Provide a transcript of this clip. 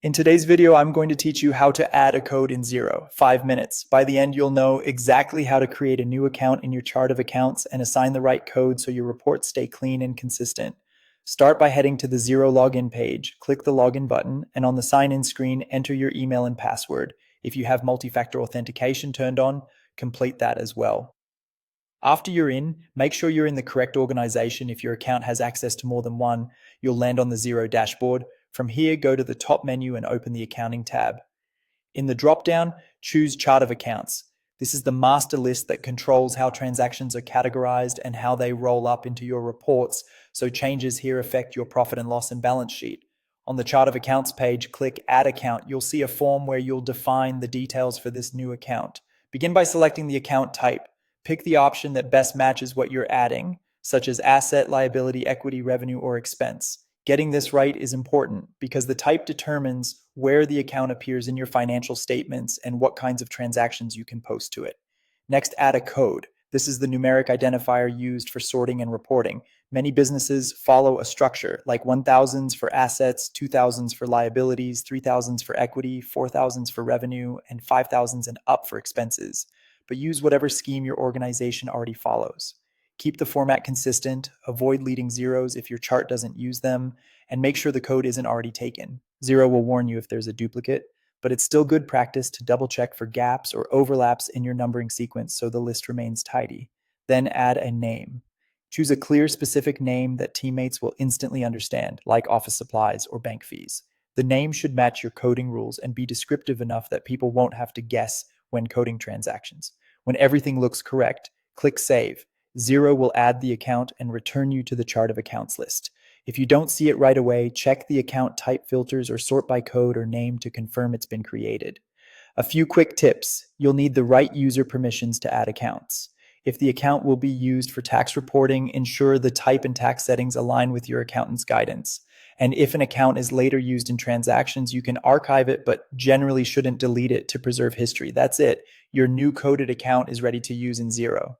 In today's video, I'm going to teach you how to add a code in Xero, 5 minutes. By the end, you'll know exactly how to create a new account in your chart of accounts and assign the right code so your reports stay clean and consistent. Start by heading to the Xero login page, click the login button, and on the sign-in screen, enter your email and password. If you have multi-factor authentication turned on, complete that as well. After you're in, make sure you're in the correct organization. If your account has access to more than one, you'll land on the Xero dashboard. From here, go to the top menu and open the Accounting tab. In the drop-down, choose Chart of Accounts. This is the master list that controls how transactions are categorized and how they roll up into your reports, so changes here affect your profit and loss and balance sheet. On the Chart of Accounts page, click Add Account. You'll see a form where you'll define the details for this new account. Begin by selecting the account type. Pick the option that best matches what you're adding, such as asset, liability, equity, revenue, or expense. Getting this right is important because the type determines where the account appears in your financial statements and what kinds of transactions you can post to it. Next, add a code. This is the numeric identifier used for sorting and reporting. Many businesses follow a structure like 1000s for assets, 2000s for liabilities, 3000s for equity, 4000s for revenue, and 5000s and up for expenses. But use whatever scheme your organization already follows. Keep the format consistent, avoid leading zeros if your chart doesn't use them, and make sure the code isn't already taken. Xero will warn you if there's a duplicate, but it's still good practice to double check for gaps or overlaps in your numbering sequence so the list remains tidy. Then add a name. Choose a clear, specific name that teammates will instantly understand, like office supplies or bank fees. The name should match your coding rules and be descriptive enough that people won't have to guess when coding transactions. When everything looks correct, click Save. Xero will add the account and return you to the chart of accounts list. If you don't see it right away, check the account type filters or sort by code or name to confirm it's been created. A few quick tips. You'll need the right user permissions to add accounts. If the account will be used for tax reporting, ensure the type and tax settings align with your accountant's guidance. And if an account is later used in transactions, you can archive it, but generally shouldn't delete it to preserve history. That's it. Your new coded account is ready to use in Xero.